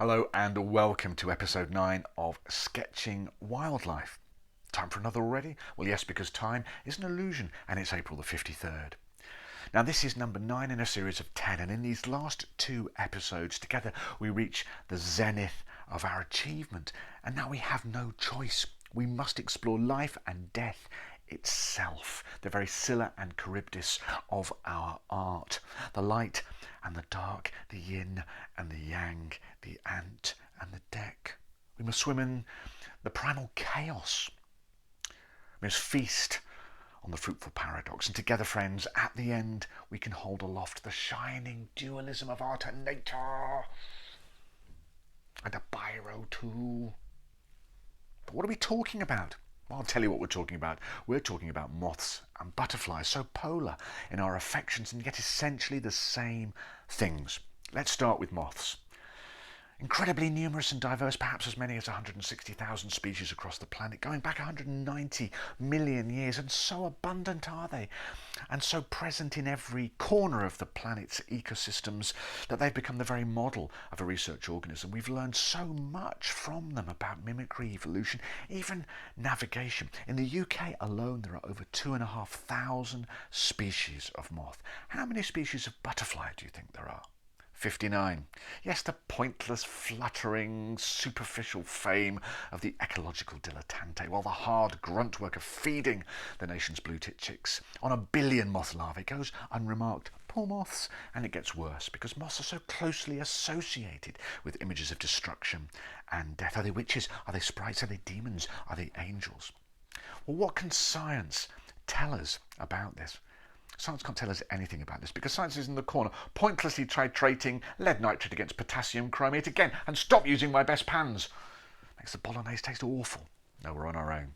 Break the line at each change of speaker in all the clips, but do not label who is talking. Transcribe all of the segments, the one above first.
Hello and welcome to episode 9 of Sketching Wildlife. Time for another already? Well, yes, because time is an illusion and it's April the 53rd. Now, this is number 9 in a series of 10, and in these last 2 episodes together we reach the zenith of our achievement, and now we have no choice. We must explore life and death itself, the very Scylla and Charybdis of our art, the light and the dark, the yin and the yang, the ant and the deck. We must swim in the primal chaos. We must feast on the fruitful paradox, and together, friends, at the end we can hold aloft the shining dualism of art and nature, and a biro too. But what are we talking about? Well, I'll tell you what we're talking about. We're talking about moths and butterflies, so polar in our affections and yet essentially the same things. Let's start with moths. Incredibly numerous and diverse, perhaps as many as 160,000 species across the planet, going back 190 million years, and so abundant are they, and so present in every corner of the planet's ecosystems that they've become the very model of a research organism. We've learned so much from them about mimicry, evolution, even navigation. In the UK alone, there are over 2,500 species of moth. How many species of butterfly do you think there are? 59. Yes, the pointless, fluttering, superficial fame of the ecological dilettante, while the hard grunt work of feeding the nation's blue-tit chicks on 1 billion moth larvae goes unremarked. Poor moths. And it gets worse, because moths are so closely associated with images of destruction and death. Are they witches? Are they sprites? Are they demons? Are they angels? Well, what can science tell us about this? Science can't tell us anything about this, because science is in the corner, pointlessly titrating lead nitrate against potassium chromate again, and stop using my best pans. Makes the bolognese taste awful. No, we're on our own.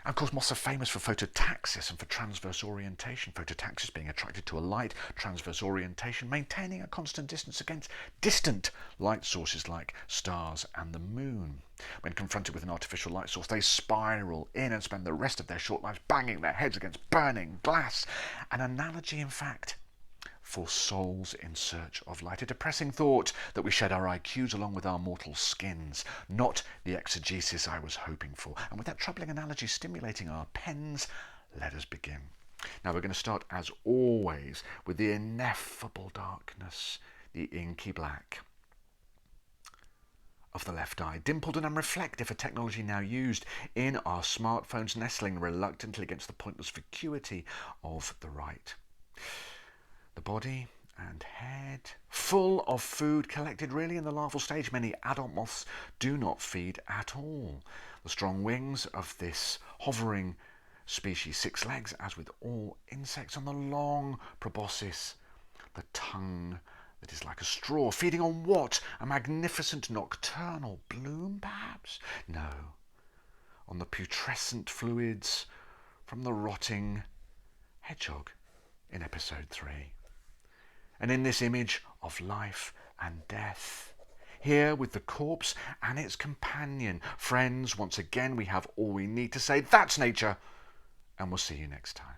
And of course, moths are famous for phototaxis and for transverse orientation. Phototaxis being attracted to a light, transverse orientation, maintaining a constant distance against distant light sources like stars and the moon. When confronted with an artificial light source, they spiral in and spend the rest of their short lives banging their heads against burning glass. An analogy, in fact, for souls in search of light. A depressing thought that we shed our IQs along with our mortal skins. Not the exegesis I was hoping for. And with that troubling analogy stimulating our pens, let us begin. Now we're going to start, as always, with the ineffable darkness, the inky black of the left eye, dimpled and unreflective, a technology now used in our smartphones, nestling reluctantly against the pointless vacuity of the right. The body and head, full of food collected really in the larval stage. Many adult moths do not feed at all. The strong wings of this hovering species, 6 legs, as with all insects, on the long proboscis, the tongue that is like a straw. Feeding on what? A magnificent nocturnal bloom, perhaps? No. On the putrescent fluids from the rotting hedgehog in episode 3. And in this image of life and death, here with the corpse and its companion, friends, once again we have all we need to say. That's nature, and we'll see you next time.